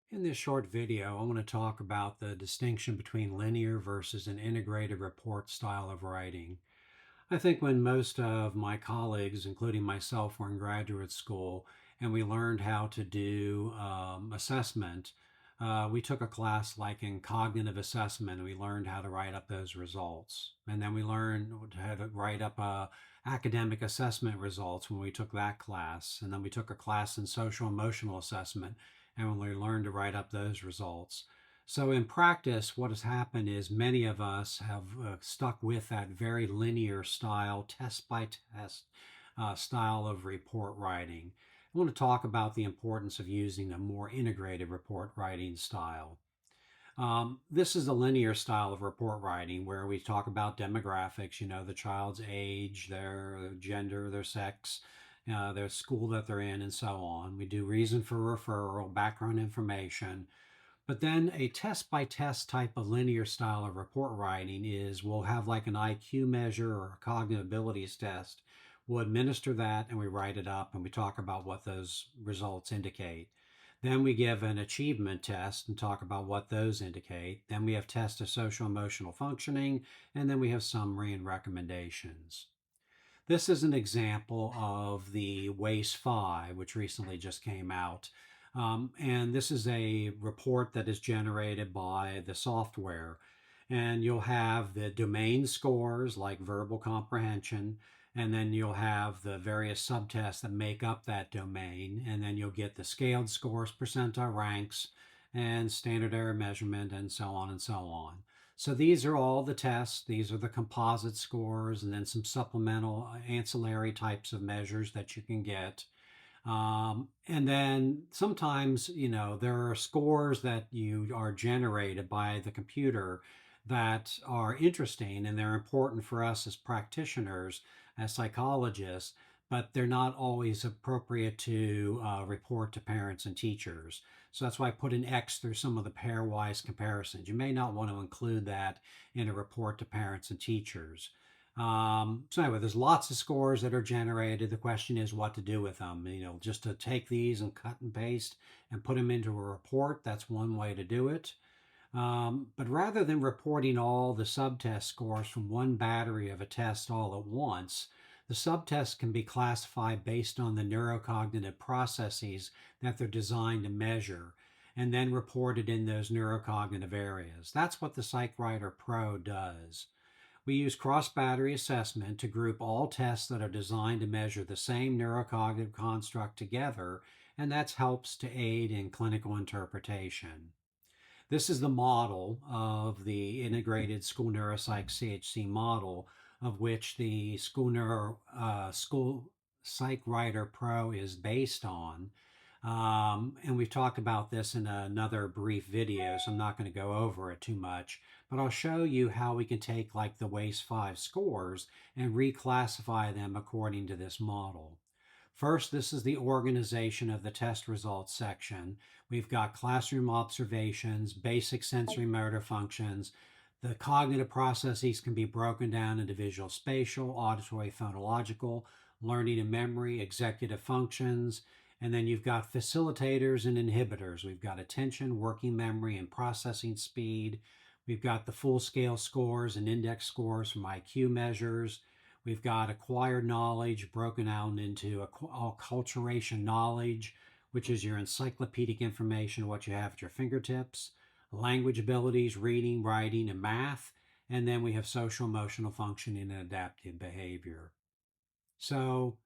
In this short video, I want to talk about the distinction between linear versus an integrated report style of writing. I think when most of my colleagues, including myself, were in graduate school and we learned how to do assessment, we took a class like in cognitive assessment and we learned how to write up those results. And then we learned how to write up academic assessment results when we took that class. And then we took a class in social emotional assessment and when we learned to write up those results. So, in practice, what has happened is many of us have stuck with that very linear style, test by test style of report writing. I want to talk about the importance of using a more integrated report writing style. This is a linear style of report writing where we talk about demographics, the child's age, their gender, their sex, their school that they're in, and so on. We do reason for referral, background information. But then a test by test type of linear style of report writing is we'll have like an IQ measure or a cognitive abilities test. We'll administer that and we write it up and we talk about what those results indicate. Then we give an achievement test and talk about what those indicate. Then we have tests of social emotional functioning, and then we have summary and recommendations. This is an example of the WACE 5, which recently just came out. And this is a report that is generated by the software. And you'll have the domain scores like verbal comprehension, and then you'll have the various subtests that make up that domain. And then you'll get the scaled scores, percentile ranks, and standard error measurement, and so on and so on. So these are all the tests. These are the composite scores, and then some supplemental ancillary types of measures that you can get. And then sometimes, there are scores that you are generated by the computer that are interesting and they're important for us as practitioners, as psychologists, but they're not always appropriate to report to parents and teachers. So that's why I put an X through some of the pairwise comparisons. You may not want to include that in a report to parents and teachers. So anyway, there's lots of scores that are generated. The question is what to do with them. Just to take these and cut and paste and put them into a report. That's one way to do it. But rather than reporting all the subtest scores from one battery of a test all at once, the subtests can be classified based on the neurocognitive processes that they're designed to measure and then reported in those neurocognitive areas. That's what the PsychWriterPro does. We use cross-battery assessment to group all tests that are designed to measure the same neurocognitive construct together, and that helps to aid in clinical interpretation. This is the model of the integrated school neuropsych CHC model, of which the school Psych Writer Pro is based on. And we've talked about this in another brief video, so I'm not going to go over it too much. But I'll show you how we can take like the WACE 5 scores and reclassify them according to this model. First, this is the organization of the test results section. We've got classroom observations, basic sensory motor functions. The cognitive processes can be broken down into visual spatial, auditory phonological, learning and memory, executive functions, and then you've got facilitators and inhibitors. We've got attention, working memory, and processing speed. We've got the full scale scores and index scores from IQ measures. We've got acquired knowledge broken out into acculturation knowledge, which is your encyclopedic information, what you have at your fingertips, language abilities, reading, writing, and math. And then we have social emotional functioning and adaptive behavior. So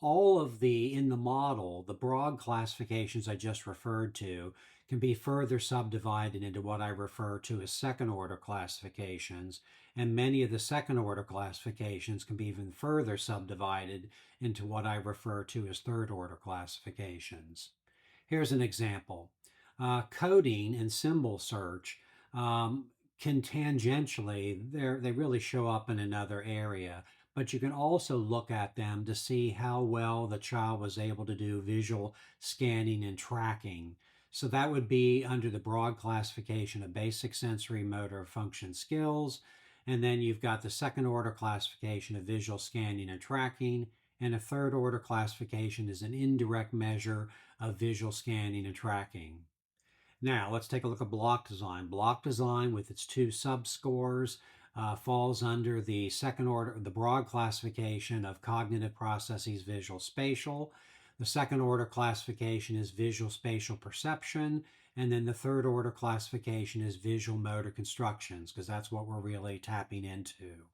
all of in the model, the broad classifications I just referred to can be further subdivided into what I refer to as second order classifications, and many of the second order classifications can be even further subdivided into what I refer to as third order classifications. Here's an example. Coding and symbol search can tangentially, they really show up in another area, but you can also look at them to see how well the child was able to do visual scanning and tracking. So that would be under the broad classification of basic sensory motor function skills. And then you've got the second order classification of visual scanning and tracking. And a third order classification is an indirect measure of visual scanning and tracking. Now, let's take a look at block design. Block design, with its two subscores, falls under the second order, the broad classification of cognitive processes, visual spatial. The second order classification is visual spatial perception. And then the third order classification is visual motor constructions, because that's what we're really tapping into.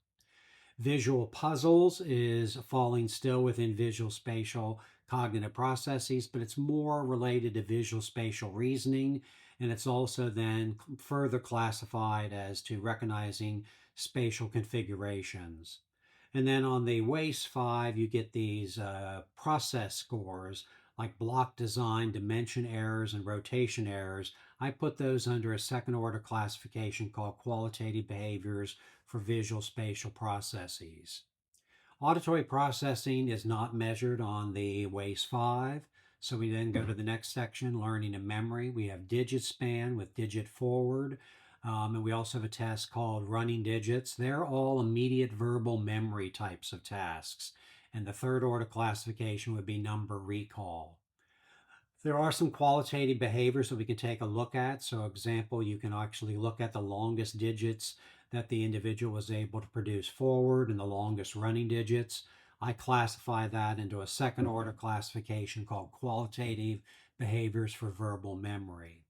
Visual puzzles is falling still within visual spatial cognitive processes, but it's more related to visual spatial reasoning. And it's also then further classified as to recognizing spatial configurations. And then on the WACE 5, you get these process scores like block design, dimension errors, and rotation errors. I put those under a second order classification called qualitative behaviors for visual spatial processes. Auditory processing is not measured on the WACE 5. So we then go to the next section, learning and memory. We have digit span with digit forward. And we also have a test called running digits. They're all immediate verbal memory types of tasks. And the third order classification would be number recall. There are some qualitative behaviors that we can take a look at. So, example, you can actually look at the longest digits that the individual was able to produce forward and the longest running digits. I classify that into a second order classification called qualitative behaviors for verbal memory.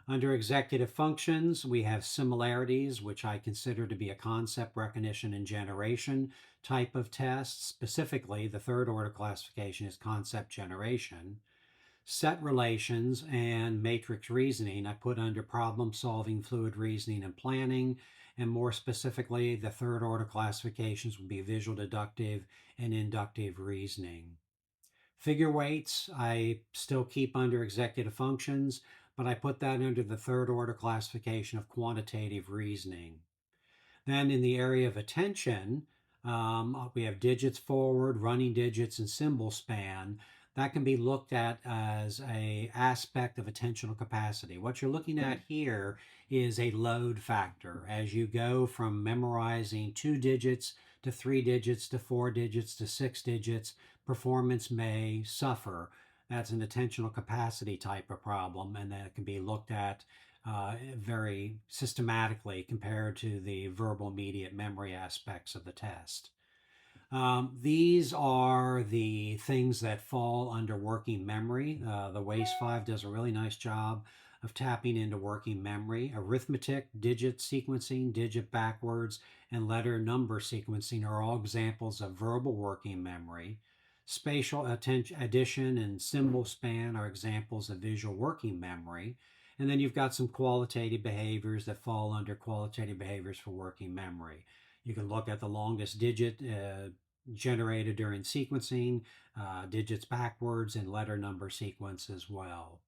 Under executive functions, we have similarities, which I consider to be a concept recognition and generation type of test. Specifically, the third order classification is concept generation. Set relations and matrix reasoning I put under problem solving, fluid reasoning, and planning. And more specifically, the third order classifications would be visual deductive and inductive reasoning. Figure weights I still keep under executive functions, but I put that under the third order classification of quantitative reasoning. Then in the area of attention, we have digits forward, running digits, and symbol span. That can be looked at as a aspect of attentional capacity. What you're looking at here is a load factor. As you go from memorizing 2 digits to 3 digits to 4 digits to 6 digits, performance may suffer. That's an attentional capacity type of problem, and that can be looked at very systematically compared to the verbal immediate memory aspects of the test. These are the things that fall under working memory. The WACE 5 does a really nice job of tapping into working memory. Arithmetic, digit sequencing, digit backwards, and letter number sequencing are all examples of verbal working memory. Spatial addition and symbol span are examples of visual working memory. And then you've got some qualitative behaviors that fall under qualitative behaviors for working memory. You can look at the longest digit generated during sequencing, digits backwards, and letter number sequence as well.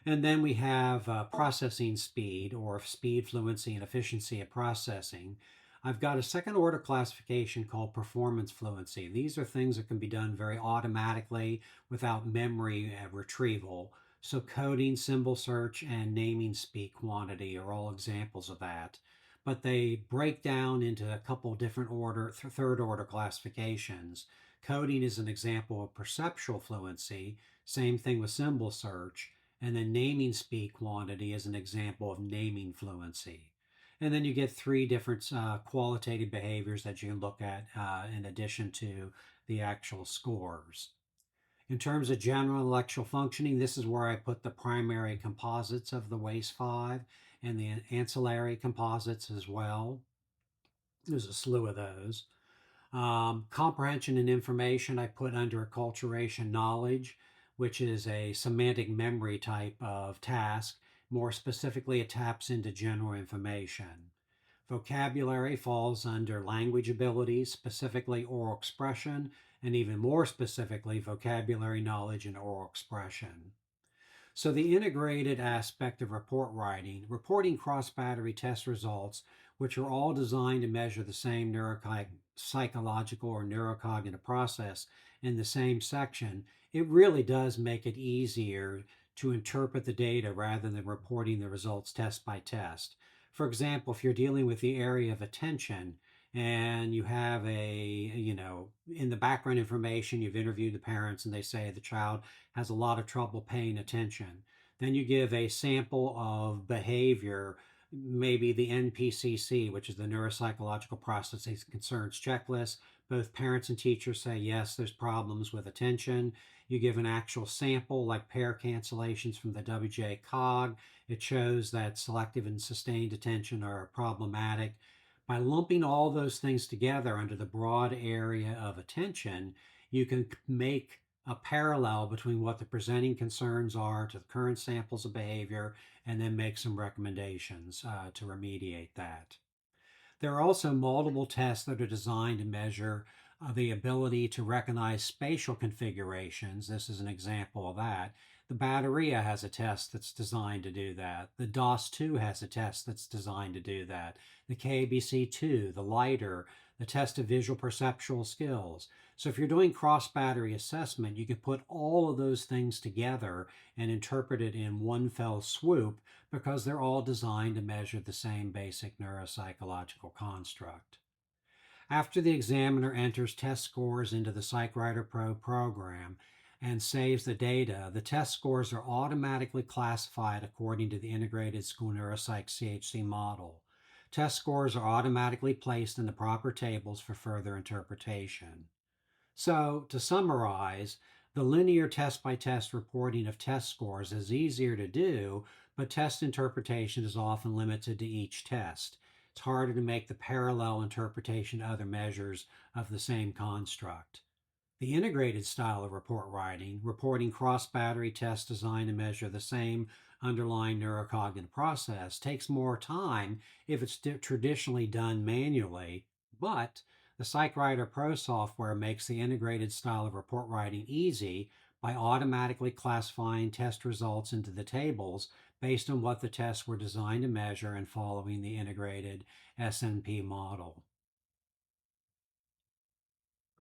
And then we have processing speed, or speed, fluency, and efficiency of processing. I've got a second order classification called performance fluency. These are things that can be done very automatically without memory retrieval. So coding, symbol search, and naming speak quantity are all examples of that. But they break down into a couple different third order classifications. Coding is an example of perceptual fluency. Same thing with symbol search. And then naming speak quantity is an example of naming fluency. And then you get 3 different qualitative behaviors that you can look at in addition to the actual scores. In terms of general intellectual functioning, this is where I put the primary composites of the WACE 5 and the ancillary composites as well. There's a slew of those. Comprehension and information I put under acculturation knowledge, which is a semantic memory type of task. More specifically, it taps into general information. Vocabulary falls under language abilities, specifically oral expression, and even more specifically, vocabulary knowledge and oral expression. So the integrated aspect of report writing, reporting cross-battery test results, which are all designed to measure the same psychological or neurocognitive process in the same section, it really does make it easier to interpret the data rather than reporting the results test by test. For example, if you're dealing with the area of attention and you have in the background information, you've interviewed the parents and they say the child has a lot of trouble paying attention. Then you give a sample of behavior, maybe the NPCC, which is the Neuropsychological Processing Concerns Checklist. Both parents and teachers say, yes, there's problems with attention. You give an actual sample, like pair cancellations from the WJ cog. It shows that selective and sustained attention are problematic. By lumping all those things together under the broad area of attention, you can make a parallel between what the presenting concerns are to the current samples of behavior and then make some recommendations to remediate that. There are also multiple tests that are designed to measure the ability to recognize spatial configurations. This is an example of that. The Batteria has a test that's designed to do that. The DOS2 has a test that's designed to do that. The KBC2, the LIDER, the test of visual perceptual skills. So if you're doing cross-battery assessment, you can put all of those things together and interpret it in one fell swoop because they're all designed to measure the same basic neuropsychological construct. After the examiner enters test scores into the PsychWriterPro program and saves the data, the test scores are automatically classified according to the Integrated School Neuropsych CHC model. Test scores are automatically placed in the proper tables for further interpretation. So, to summarize, the linear test by test reporting of test scores is easier to do, but test interpretation is often limited to each test. It's harder to make the parallel interpretation to other measures of the same construct. The integrated style of report writing, reporting cross battery tests designed to measure the same underlying neurocognitive process, takes more time if it's traditionally done manually, but the PsychWriter Pro software makes the integrated style of report writing easy by automatically classifying test results into the tables based on what the tests were designed to measure and following the integrated SNP model.